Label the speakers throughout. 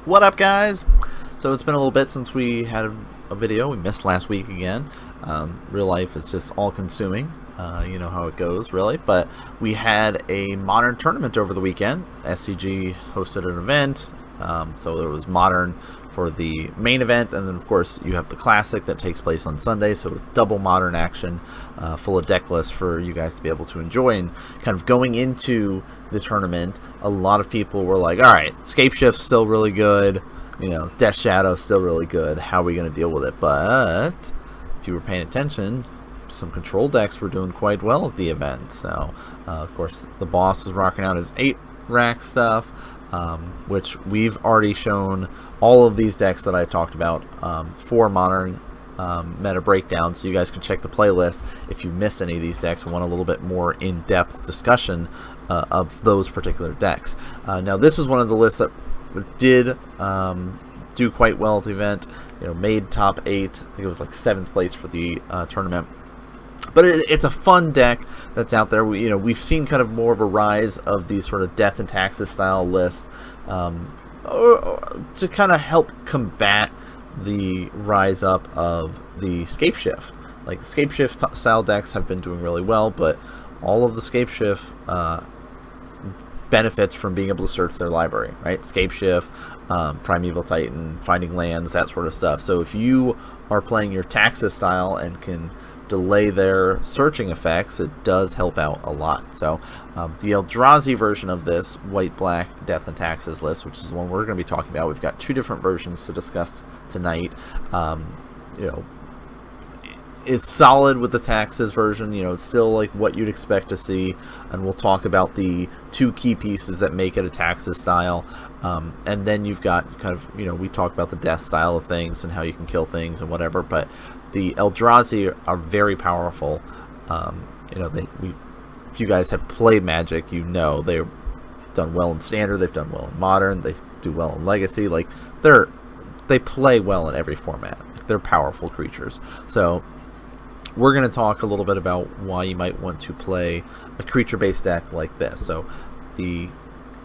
Speaker 1: What up, guys? So it's been a little bit since we had a video. We missed last week again. Real life is just all-consuming. You know how it goes, really. But we had a Modern tournament over the weekend. SCG hosted an event. So there was Modern for the main event, and then of course you have the Classic that takes place on Sunday. So double Modern action, full of deck lists for you guys to be able to enjoy. And kind of going into the tournament, a lot of people were like, all right, Scape Shift's still really good, you know, Death Shadow's still really good, how are we going to deal with it? But if you were paying attention, some control decks were doing quite well at the event. So of course the boss was rocking out his 8-rack stuff, which we've already shown all of these decks that I talked about for Modern meta breakdown, so you guys can check the playlist if you missed any of these decks and want a little bit more in-depth discussion of those particular decks. Now this is one of the lists that did do quite well at the event. You know, made top 8. I think it was like 7th place for the tournament. But it's a fun deck that's out there. We've seen kind of more of a rise of these sort of Death and Taxes style lists to kind of help combat the rise up of the Scape Shift. Like the Scape Shift style decks have been doing really well, but all of the Scape Shift benefits from being able to search their library, right? Scape Shift, Primeval Titan, finding lands, that sort of stuff. So if you are playing your Taxes style and can delay their searching effects, it does help out a lot. So the Eldrazi version of this white-black Death and Taxes list, which is the one we're going to be talking about, we've got 2 different versions to discuss tonight. Is solid with the Taxes version. It's still like what you'd expect to see, and we'll talk about the 2 key pieces that make it a Taxes style. And then you've got kind of, we talk about the Death style of things and how you can kill things and whatever, but the Eldrazi are very powerful. If you guys have played Magic, they've done well in Standard, they've done well in Modern, they do well in Legacy. Like they play well in every format. They're powerful creatures. So we're going to talk a little bit about why you might want to play a creature-based deck like this. So the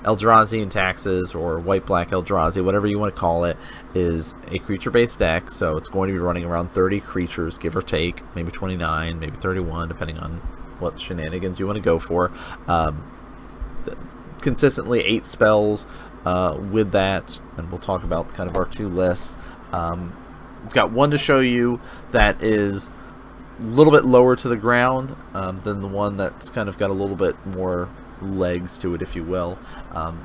Speaker 1: Eldrazi and Taxes, or white-black Eldrazi, whatever you want to call it, is a creature-based deck. So it's going to be running around 30 creatures, give or take, maybe 29, maybe 31, depending on what shenanigans you want to go for. Consistently 8 spells with that, and we'll talk about kind of our 2 lists. We've got one to show you that is a little bit lower to the ground than the one that's kind of got a little bit more legs to it, if you will.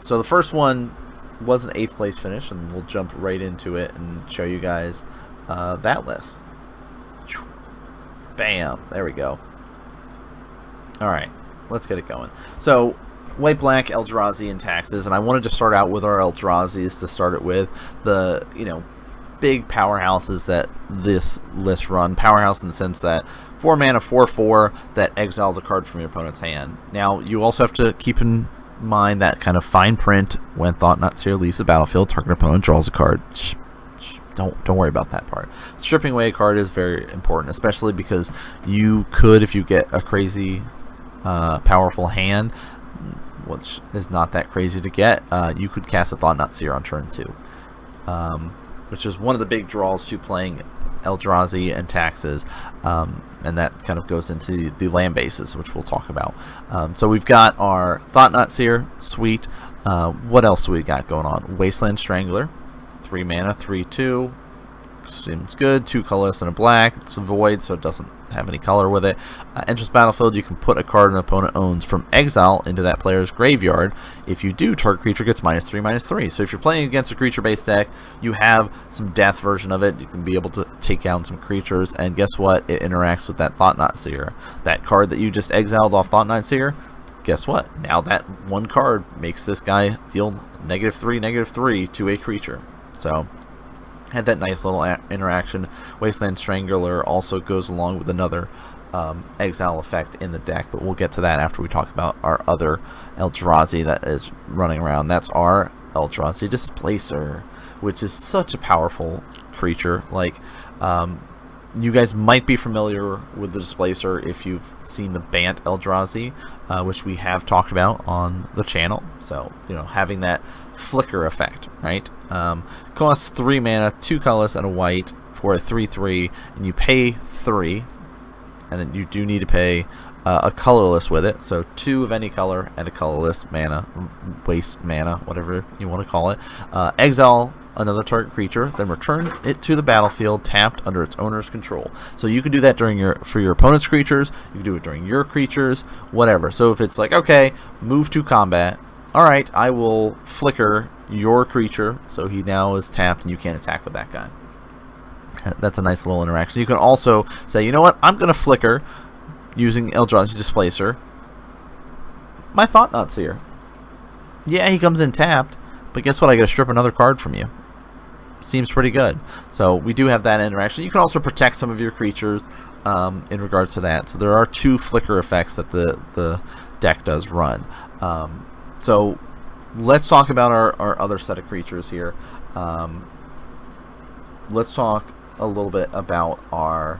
Speaker 1: So the first one was an 8th place finish, and we'll jump right into it and show you guys that list. Bam! There we go. Alright, let's get it going. So white-black Eldrazi and Taxes, and I wanted to start out with our Eldrazi's to start it with. The big powerhouses that this list run. Powerhouse in the sense that 4 mana, 4/4 that exiles a card from your opponent's hand. Now you also have to keep in mind that kind of fine print: when Thought-Knot Seer leaves the battlefield, target opponent draws a card. Don't worry about that part. Stripping away a card is very important, especially because you could, if you get a crazy powerful hand, which is not that crazy to get, you could cast a Thought-Knot Seer on turn 2. Which is one of the big draws to playing Eldrazi and Taxes, and that kind of goes into the land bases, which we'll talk about. So we've got our Thought-Knot Seer, sweet. What else do we got going on? Wasteland Strangler, 3 mana, 3/2. Seems good. 2 colorless and a black. It's a void, so it doesn't have any color with it. Enters battlefield, you can put a card an opponent owns from exile into that player's graveyard. If you do, target creature gets -3/-3. So if you're playing against a creature-based deck, you have some death version of it. You can be able to take down some creatures, and guess what? It interacts with that Thought-Knot Seer. That card that you just exiled off Thought-Knot Seer, guess what? Now that one card makes this guy deal -3/-3 to a creature. So had that nice little interaction. Wasteland Strangler also goes along with another exile effect in the deck, but we'll get to that after we talk about our other Eldrazi that is running around. That's our Eldrazi Displacer, which is such a powerful creature. Like, You guys might be familiar with the Displacer if you've seen the Bant Eldrazi, which we have talked about on the channel. So, having that flicker effect, right? Costs 3 mana, 2 colorless, and a white for a 3/3, and you pay 3, and then you do need to pay a colorless with it, so 2 of any color and a colorless mana, waste mana, whatever you want to call it. Exile another target creature, then return it to the battlefield tapped under its owner's control. So you can do that for your opponent's creatures, you can do it during your creatures, whatever. So if it's like, okay, move to combat, alright, I will flicker your creature, so he now is tapped and you can't attack with that guy. That's a nice little interaction. You can also say, you know what, I'm going to flicker using Eldrazi Displacer my Thought-Knot Seer. Yeah, he comes in tapped, but guess what, I get to strip another card from you. Seems pretty good. So we do have that interaction. You can also protect some of your creatures in regards to that. So there are 2 flicker effects that the deck does run. So let's talk about our other set of creatures here. Let's talk a little bit about our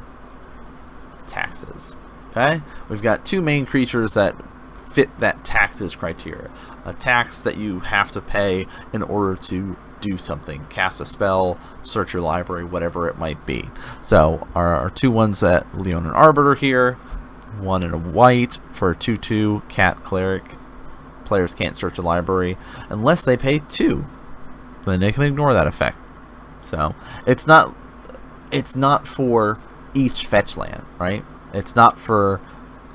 Speaker 1: taxes. Okay, we've got 2 main creatures that fit that taxes criteria. A tax that you have to pay in order to do something, cast a spell, search your library, whatever it might be. So our 2 ones at Leonin Arbiter here, 1 and a white for a 2/2 cat cleric. Players can't search a library unless they pay 2. Then they can ignore that effect. So it's not for each fetch land, right? It's not for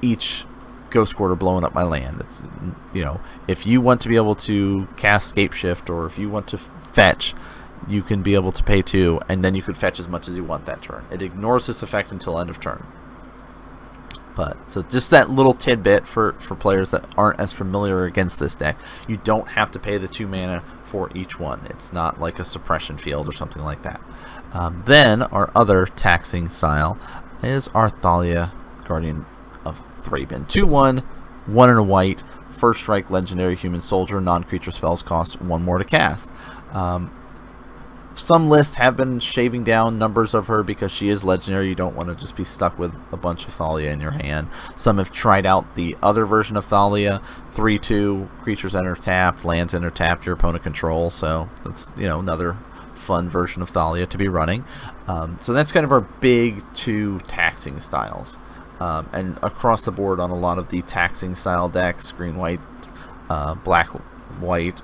Speaker 1: each Ghost Quarter blowing up my land. It's, if you want to be able to cast Scapeshift, or if you want to fetch, you can be able to pay 2, and then you could fetch as much as you want that turn. It ignores this effect until end of turn. But so just that little tidbit for players that aren't as familiar against this deck. You don't have to pay the 2 mana for each one. It's not like a suppression field or something like that. Then our other taxing style is our Thalia, Guardian of Thraben. 2/1, 1 and a white, first strike legendary human soldier, non-creature spells cost 1 more to cast. Some lists have been shaving down numbers of her because she is legendary. You don't want to just be stuck with a bunch of Thalia in your hand. Some have tried out the other version of Thalia, 3/2, creatures enter tapped, lands enter tapped, your opponent controls. So that's another fun version of Thalia to be running. So that's kind of our big 2 taxing styles. And across the board on a lot of the taxing style decks, green white, black white,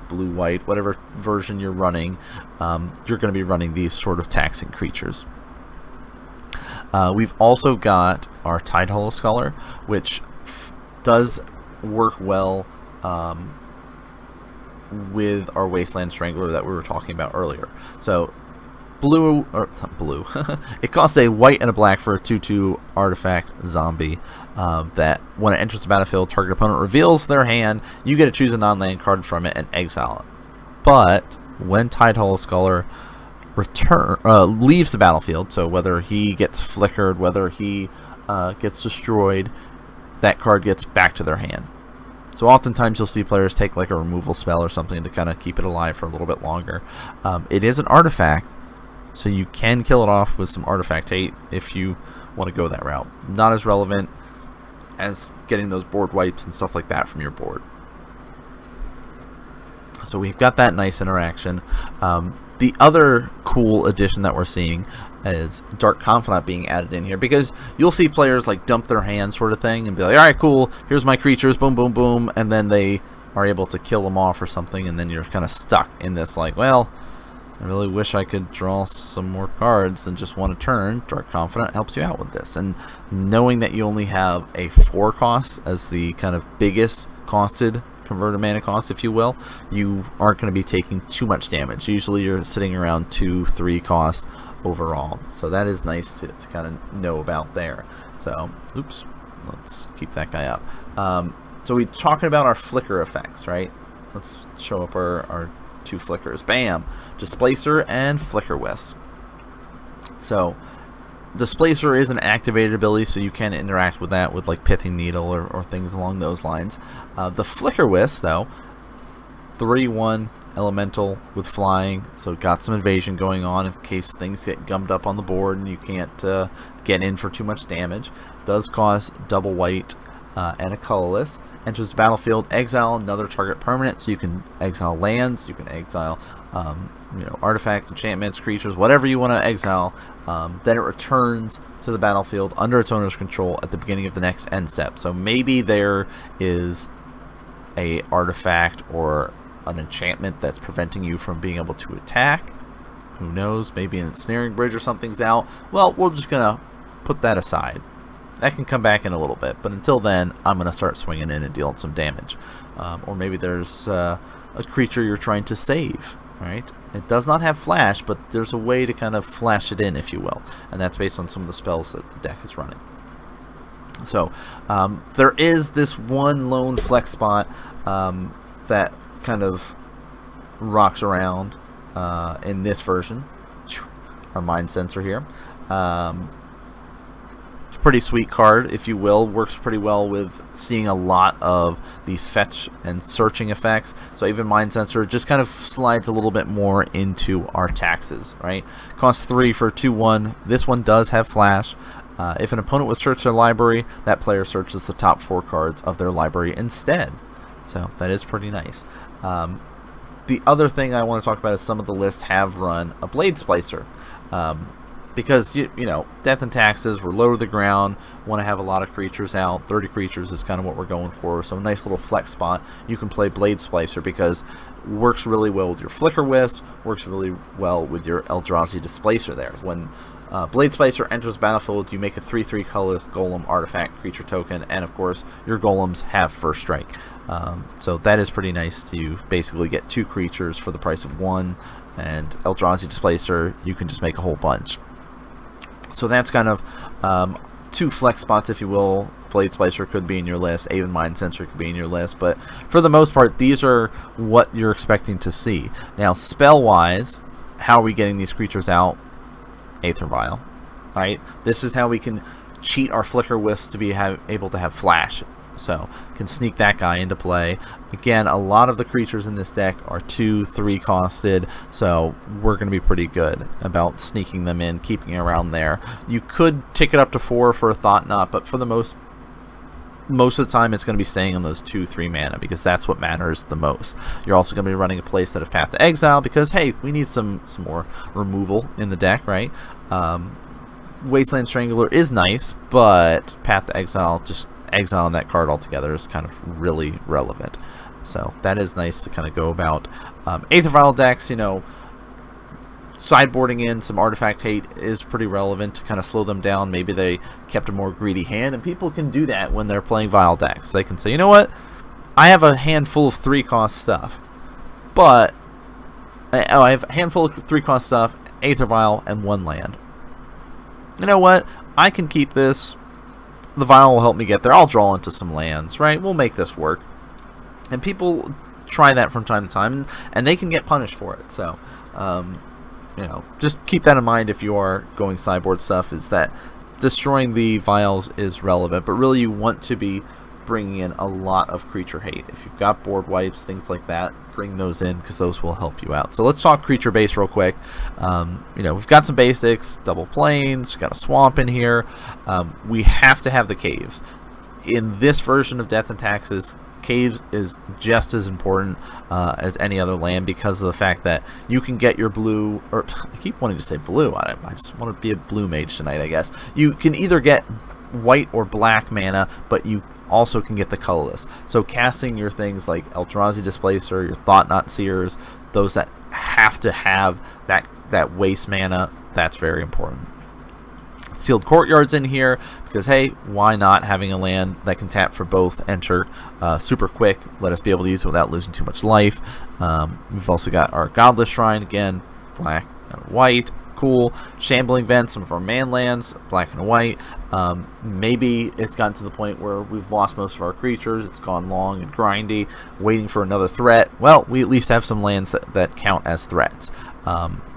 Speaker 1: blue white, whatever version you're running, you're going to be running these sort of taxing creatures. We've also got our Tidehollow Sculler, which does work well with our Wasteland Strangler that we were talking about earlier. So it costs a white and a black for a 2/2 artifact zombie that when it enters the battlefield, target opponent reveals their hand, you get to choose a non-land card from it and exile it. But when Tidehollow Sculler leaves the battlefield, so whether he gets flickered, whether he gets destroyed, that card gets back to their hand. So oftentimes you'll see players take like a removal spell or something to kind of keep it alive for a little bit longer. It is an artifact, so you can kill it off with some artifact hate if you want to go that route. Not as relevant as getting those board wipes and stuff like that from your board. So we've got that nice interaction. The other cool addition that we're seeing is Dark Confidant being added in here, because you'll see players like dump their hand sort of thing and be like, alright, cool, here's my creatures, boom, boom, boom, and then they are able to kill them off or something, and then you're kind of stuck in this like, well, I really wish I could draw some more cards than just one a turn. Dark Confidant helps you out with this, and knowing that you only have a 4 cost as the kind of biggest costed converted mana cost, if you will, you aren't going to be taking too much damage. Usually you're sitting around 2-3 costs overall, so that is nice to kind of know about there. So oops, let's keep that guy up. So we're talking about our flicker effects, right? Let's show up our 2 flickers. Bam! Displacer and Flicker Wisp. So Displacer is an activated ability, so you can interact with that with like Pithing Needle or things along those lines. The Flicker Wisp, though, 3/1, elemental with flying, so got some invasion going on in case things get gummed up on the board and you can't get in for too much damage. Does cause double white and a colorless. Enters the battlefield, exile another target permanent, so you can exile lands, you can exile artifacts, enchantments, creatures, whatever you want to exile. Then it returns to the battlefield under its owner's control at the beginning of the next end step. So maybe there is a artifact or an enchantment that's preventing you from being able to attack. Who knows? Maybe an ensnaring bridge or something's out. Well, we're just gonna put that aside. That can come back in a little bit, but until then, I'm gonna start swinging in and dealing some damage. Or maybe there's a creature you're trying to save. Right? It does not have flash, but there's a way to kind of flash it in, if you will, and that's based on some of the spells that the deck is running. So there is this one lone flex spot that kind of rocks around in this version. Our mind sensor here. It's a pretty sweet card, if you will. Works pretty well with seeing a lot of these fetch and searching effects. So even mind sensor just kind of slides a little bit more into our taxes, right? Costs 3 for 2/1. This one does have flash. If an opponent would search their library, that player searches the top 4 cards of their library instead. So that is pretty nice. The other thing I want to talk about is some of the lists have run a Blade Splicer. Because, you know, Death and Taxes, we're low to the ground, want to have a lot of creatures out. 30 creatures is kind of what we're going for. So a nice little flex spot. You can play Blade Splicer because works really well with your Flicker Wisp, works really well with your Eldrazi Displacer there. When Blade Splicer enters the battlefield, you make a 3/3 colorless golem artifact creature token, and of course your golems have first strike. So that is pretty nice to basically get 2 creatures for the price of 1, and Eldrazi Displacer, you can just make a whole bunch. So that's kind of 2 flex spots, if you will. Blade Splicer could be in your list, even Mind Sensor could be in your list, but for the most part, these are what you're expecting to see. Now, spell-wise, how are we getting these creatures out? Aether Vial, right? This is how we can cheat our Flicker Wisp to be able to have flash. So can sneak that guy into play. Again, a lot of the creatures in this deck are 2-3 costed, so we're going to be pretty good about sneaking them in, keeping around there. You could tick it up to 4 for a Thought Knot, but for the most of the time it's going to be staying on those 2-3 mana because that's what matters the most. You're also going to be running a playset of Path to Exile because, hey, we need some more removal in the deck, right? Wasteland Strangler is nice, but Path to Exile, just exiling that card altogether, is kind of really relevant. So that is nice to kind of go about. Aether Vial decks, you know, sideboarding in some artifact hate is pretty relevant to kind of slow them down. Maybe they kept a more greedy hand, and people can do that when they're playing Vial decks. They can say, you know what, I have a handful of 3-cost stuff, but I have a handful of 3-cost stuff, Aether Vial, and 1 land. You know what, I can keep this. The Vial will help me get there. I'll draw into some lands, right? We'll make this work. And people try that from time to time, and they can get punished for it. So, you know, just keep that in mind if you are going sideboard stuff, is that destroying the Vials is relevant, but really you want to be bringing in a lot of creature hate. If you've got board wipes, things like that, bring those in because those will help you out. So let's talk creature base real quick. You know, we've got some basics, double plains, we've got a swamp in here. We have to have the caves. In this version of Death and Taxes, caves is just as important as any other land because of the fact that you can get your blue, or I keep wanting to say blue, I just want to be a blue mage tonight, I guess. You can either get white or black mana, but you also can get the colorless. So casting your things like Eldrazi Displacer, your Thought Knot Seers, those that have to have that waste mana, that's very important. Sealed Courtyards in here because, hey, why not having a land that can tap for both enter super quick, let us be able to use it without losing too much life. We've also got our Godless Shrine, again, black and white. Cool. Shambling Vent, some of our man lands, black and white. Maybe it's gotten to the point where we've lost most of our creatures, it's gone long and grindy, waiting for another threat. Well, we at least have some lands that count as threats.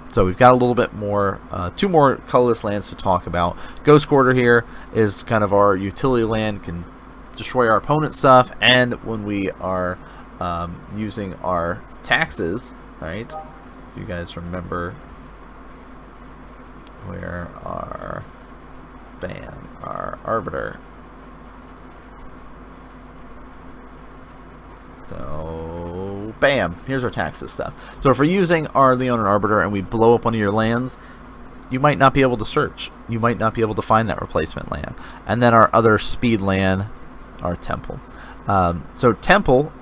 Speaker 1: So we've got a little bit more, 2 more colorless lands to talk about. Ghost Quarter here is kind of our utility land, can destroy our opponent's stuff, and when we are using our taxes, right? If you guys remember where our Arbiter. So, bam, here's our taxes stuff. So if we're using our Leonin Arbiter and we blow up one of your lands, you might not be able to search. You might not be able to find that replacement land. And then our other speed land, our Temple. So Temple,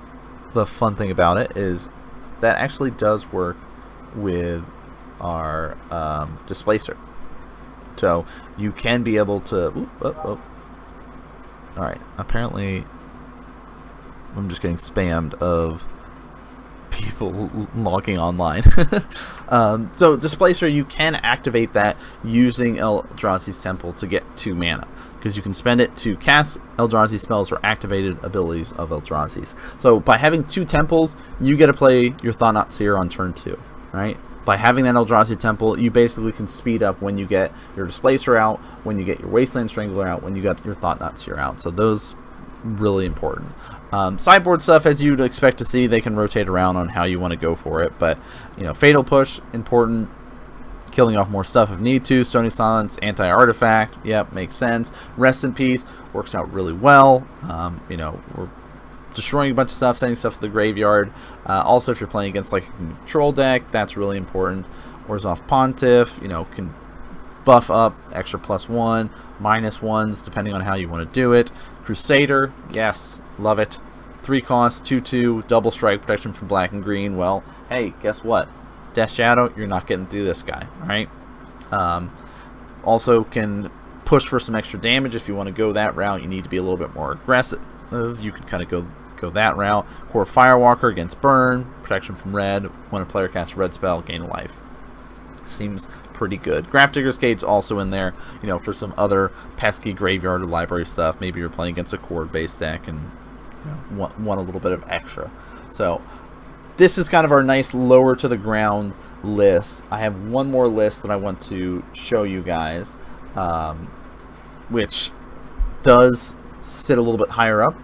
Speaker 1: the fun thing about it is that actually does work with our Displacer. So you can be able to... Alright, apparently I'm just getting spammed of people logging online. So Displacer, you can activate that using Eldrazi's Temple to get 2 mana, because you can spend it to cast Eldrazi spells or activated abilities of Eldrazi's. So by having 2 temples, you get to play your Thought-Knot Seer on turn 2, right? By having that Eldrazi Temple, you basically can speed up when you get your Displacer out, when you get your Wasteland Strangler out, when you got your Thought-Knot Seer out. So those really important. Sideboard stuff, as you'd expect to see, they can rotate around on how you want to go for it, but Fatal Push, important. Killing off more stuff if need to. Stony Silence, anti-artifact, yep, makes sense. Rest in Peace works out really well. We're destroying a bunch of stuff, sending stuff to the graveyard. Also, if you're playing against like a control deck, that's really important. Orzhov Pontiff, can buff up extra +1, -1s, depending on how you want to do it. Crusader, yes, love it. 3 cost, 2/2, double strike, protection from black and green. Well, hey, guess what? Death Shadow, you're not getting through this guy, right? Also can push for some extra damage if you want to go that route. You need to be a little bit more aggressive. You can kind of go that route. Core Firewalker against burn, protection from red. When a player casts a red spell, gain a life. Seems pretty good. Grafdigger's Cage's also in there, for some other pesky graveyard or library stuff. Maybe you're playing against a core-based deck and want a little bit of extra. So this is kind of our nice lower to the ground list. I have one more list that I want to show you guys, which does sit a little bit higher up,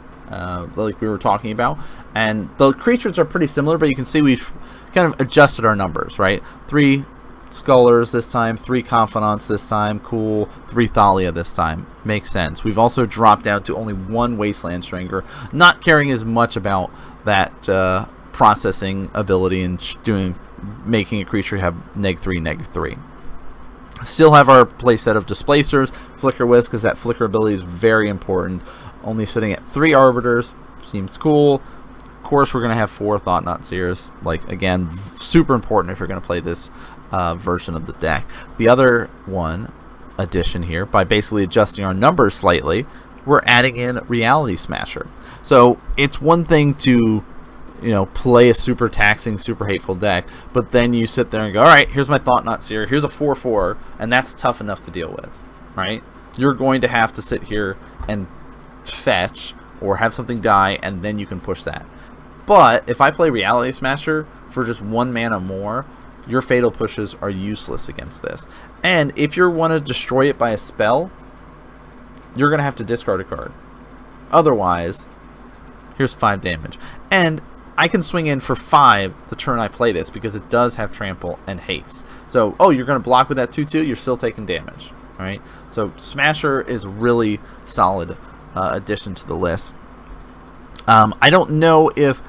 Speaker 1: like we were talking about. And the creatures are pretty similar, but you can see we've kind of adjusted our numbers, right? 3 Scullers this time, 3 Confidants this time, cool, 3 Thalia this time, makes sense. We've also dropped down to only 1 Wasteland Strangler, not caring as much about that processing ability and making a creature have -3, -3. Still have our playset of Displacers, Flicker Wisp, because that Flicker ability is very important. Only sitting at 3 Arbiters, seems cool. Of course, we're going to have 4 Thought-Knot Seers, again, super important if you're going to play this version of the deck. The other addition here, by basically adjusting our numbers slightly, we're adding in Reality Smasher. So it's one thing to play a super taxing, super hateful deck, but then you sit there and go, alright, here's my Thought-Knot Seer, here's a 4/4, and that's tough enough to deal with, right? You're going to have to sit here and fetch or have something die, and then you can push that. But if I play Reality Smasher for just 1 mana more, your Fatal Pushes are useless against this. And if you want to destroy it by a spell, you're going to have to discard a card. Otherwise, here's 5 damage. And I can swing in for 5 the turn I play this, because it does have Trample and Haste. So, you're going to block with that 2/2, you're still taking damage. Right? So Smasher is really solid addition to the list. I don't know if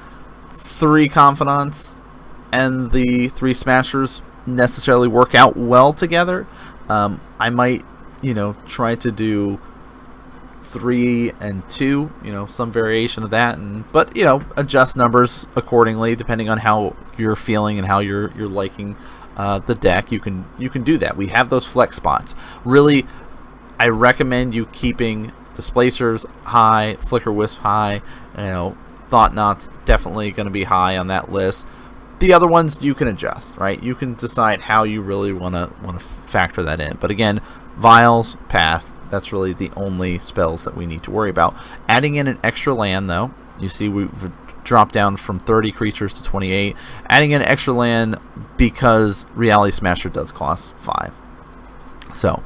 Speaker 1: 3 Confidants and the 3 Smashers necessarily work out well together. I might, try to do 3 and 2, some variation of that, but adjust numbers accordingly depending on how you're feeling and how you're liking the deck. You can do that. We have those flex spots. Really, I recommend you keeping Displacers high, Flicker Wisp high. Thought-Knot's definitely going to be high on that list. The other ones you can adjust, right? You can decide how you really want to factor that in. But again, Vials, Path, that's really the only spells that we need to worry about. Adding in an extra land, though, you see we've dropped down from 30 creatures to 28. Adding in extra land because Reality Smasher does cost 5. So,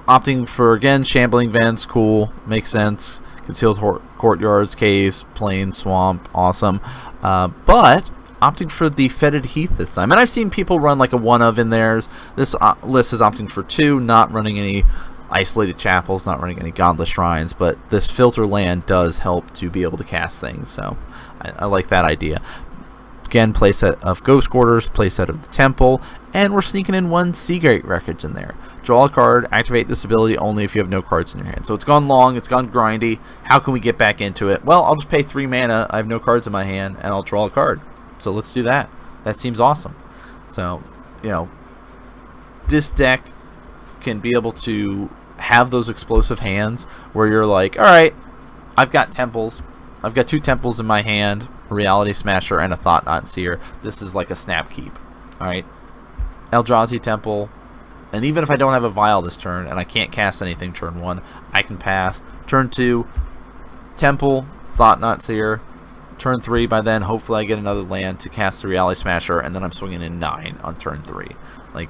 Speaker 1: opting for, again, Shambling Vents, cool, makes sense. Concealed Courtyards, Caves, Plains, Swamp, awesome. But opting for the Fetid Heath this time. And I've seen people run like a one of in theirs. This list is opting for 2, not running any isolated chapels, not running any godless shrines, but this filter land does help to be able to cast things, so I like that idea. Again, playset of Ghost Quarters, playset of the Temple, and we're sneaking in 1 Seagate Wreckage in there. Draw a card, activate this ability only if you have no cards in your hand. So it's gone long, it's gone grindy. How can we get back into it? Well, I'll just pay 3 mana, I have no cards in my hand, and I'll draw a card. So let's do that. That seems awesome. So, you know, this deck can be able to have those explosive hands where you're like, alright, I've got temples. I've got 2 temples in my hand, a Reality Smasher and a Thought Knot Seer. This is like a snap keep. Alright. Eldrazi Temple. And even if I don't have a Vial this turn and I can't cast anything turn 1, I can pass. Turn 2, Temple, Thought Knot Seer. Turn 3, by then, hopefully I get another land to cast the Reality Smasher, and then I'm swinging in 9 on turn 3. Like,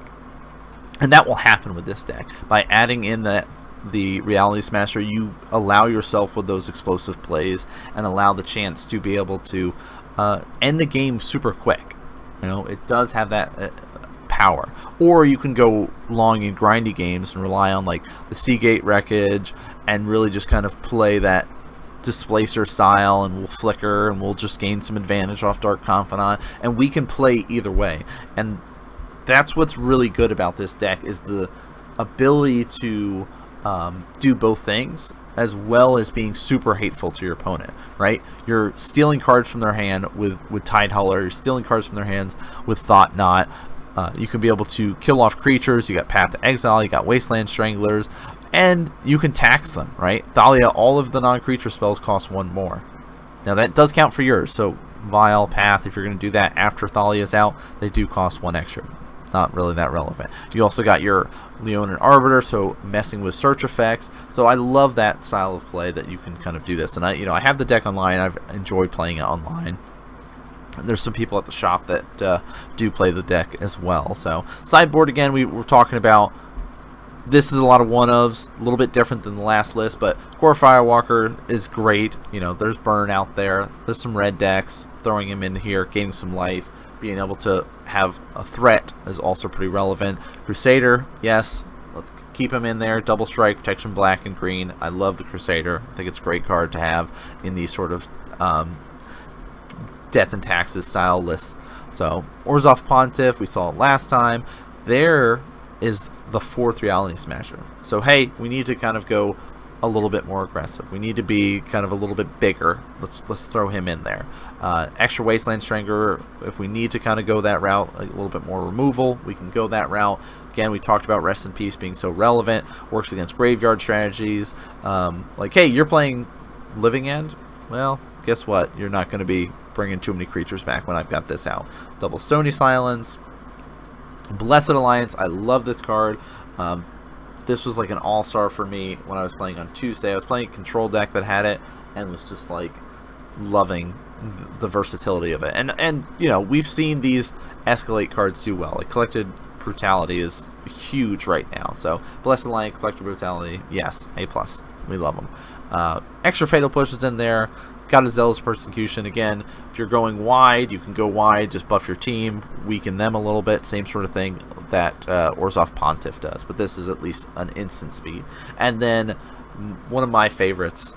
Speaker 1: and that will happen with this deck. By adding in the Reality Smasher, you allow yourself with those explosive plays and allow the chance to be able to end the game super quick. You know, it does have that power. Or you can go long in grindy games and rely on like the Seagate Wreckage and really just kind of play that Displacer style, and we'll flicker and we'll just gain some advantage off Dark Confidant, and we can play either way. And that's what's really good about this deck, is the ability to do both things, as well as being super hateful to your opponent, right? You're stealing cards from their hand with Tide Hauler, you're stealing cards from their hands with Thought Knot. You can be able to kill off creatures, you got Path to Exile, you got Wasteland Stranglers, and you can tax them, right? Thalia, all of the non-creature spells cost 1 more. Now that does count for yours, so Vial, Path, if you're going to do that after Thalia's out, they do cost 1 extra. Not really that relevant. You also got your Leonin Arbiter, so messing with search effects. So I love that style of play, that you can kind of do this. And I have the deck online. I've enjoyed playing it online. And there's some people at the shop that do play the deck as well. So sideboard, again, we were talking about. This is a lot of one-ofs, a little bit different than the last list, but Core Firewalker is great. You know, there's Burn out there. There's some red decks. Throwing him in here, gaining some life. Being able to have a threat is also pretty relevant. Crusader, yes, let's keep him in there. Double Strike, Protection Black and Green. I love the Crusader. I think it's a great card to have in these sort of Death and Taxes style lists. So, Orzhov Pontiff, we saw it last time. There is the 4th Reality Smasher. So, hey, we need to kind of go a little bit more aggressive. We need to be kind of a little bit bigger. Let's throw him in there. Extra Wasteland Strangler, if we need to kind of go that route, a little bit more removal, we can go that route. Again, we talked about Rest in Peace being so relevant, works against graveyard strategies. Like, hey, you're playing Living End? Well, guess what? You're not going to be bringing too many creatures back when I've got this out. Double Stony Silence. Blessed Alliance, I love this card. This was like an all-star for me when I was playing on Tuesday. I was playing a control deck that had it and was just like loving the versatility of it. And you know, we've seen these escalate cards do well. Like Collected Brutality is huge right now. So Blessed Alliance, Collected Brutality, yes, A+. We love them. Extra Fatal Push is in there. Got a Zealous Persecution. Again, if you're going wide, you can go wide, just buff your team, weaken them a little bit, same sort of thing that Orzhov Pontiff does, but this is at least an instant speed. And then one of my favorites,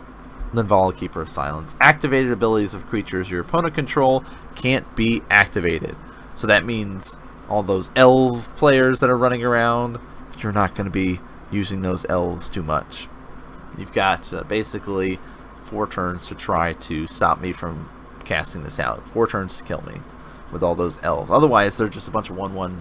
Speaker 1: Linvala, Keeper of Silence. Activated abilities of creatures your opponent control can't be activated. So that means all those elf players that are running around, you're not going to be using those elves too much. You've got basically 4 turns to try to stop me from casting this out. 4 turns to kill me with all those elves. Otherwise, they're just a bunch of 1/1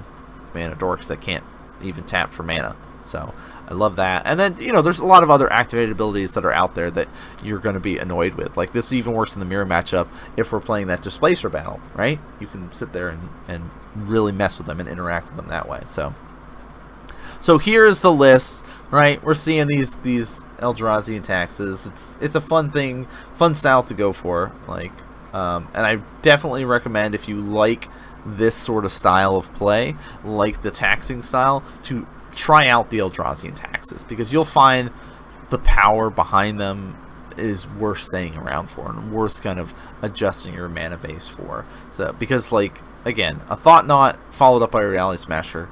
Speaker 1: mana dorks that can't even tap for mana. So I love that. And then, you know, there's a lot of other activated abilities that are out there that you're going to be annoyed with. Like, this even works in the mirror matchup if we're playing that Displacer battle, right? You can sit there and really mess with them and interact with them that way. So here's the list, right? We're seeing these Eldrazi and taxes. It's a fun thing, fun style to go for. Like, and I definitely recommend, if you like this sort of style of play, like the taxing style, to try out the Eldrazi and taxes, because you'll find the power behind them is worth staying around for and worth kind of adjusting your mana base for. So because, like, again, a Thought Knot followed up by a Reality Smasher,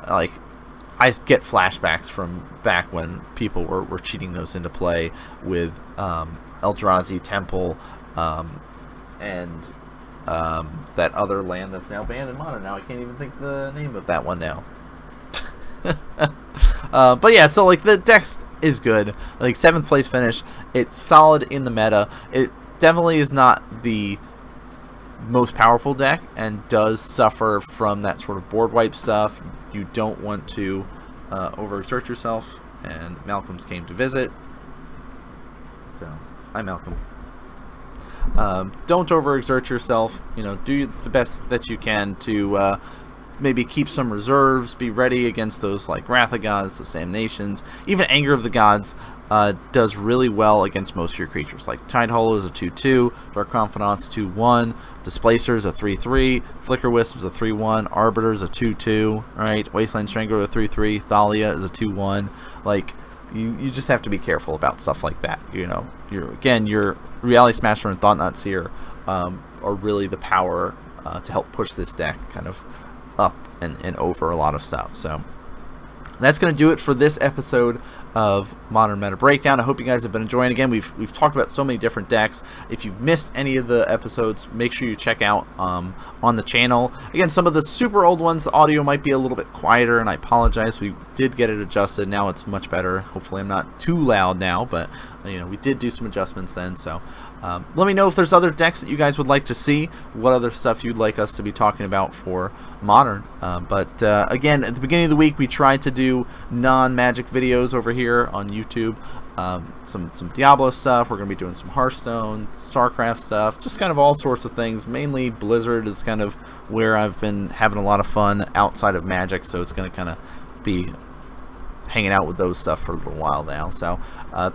Speaker 1: like, I get flashbacks from back when people were cheating those into play with Eldrazi Temple and that other land that's now banned in Modern. Now I can't even think the name of that one now. But yeah, so like the dex is good. Like 7th place finish. It's solid in the meta. It definitely is not the most powerful deck and does suffer from that sort of board wipe stuff. You don't want to overexert yourself, and Malcolm's came to visit. So, hi Malcolm. Don't overexert yourself. You know, do the best that you can to maybe keep some reserves, be ready against those like Wrath of Gods, those Damnations. Even Anger of the Gods does really well against most of your creatures. Like Tide Hollow is a 2/2, Dark Confidants 2/1, Displacer is a 3/3, Flicker Wisp is a 3/1, Arbiter is a 2/2, right? Wasteland Strangler a 3/3, Thalia is a 2/1. Like, you just have to be careful about stuff like that. You know, your Reality Smasher and Thought Knot Seer are really the power to help push this deck kind of up and over a lot of stuff. So that's going to do it for this episode of Modern Meta Breakdown. I hope you guys have been enjoying. Again, we've talked about so many different decks. If you've missed any of the episodes, make sure you check out on the channel. Again, some of the super old ones, the audio might be a little bit quieter, and I apologize. We did get it adjusted. Now it's much better. Hopefully I'm not too loud now, but you know, we did do some adjustments then. So let me know if there's other decks that you guys would like to see, what other stuff you'd like us to be talking about for Modern. But again, at the beginning of the week, we tried to do non-Magic videos over here on YouTube. Some Diablo stuff. We're going to be doing some Hearthstone, StarCraft stuff, just kind of all sorts of things. Mainly Blizzard is kind of where I've been having a lot of fun outside of Magic, so it's going to kind of be hanging out with those stuff for a little while now. So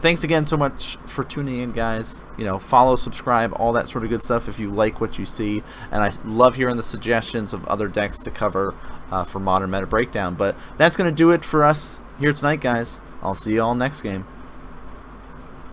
Speaker 1: thanks again so much for tuning in, guys. You know, follow, subscribe, all that sort of good stuff if you like what you see. And I love hearing the suggestions of other decks to cover for Modern Meta Breakdown. But that's going to do it for us here tonight, guys. I'll see you all next game.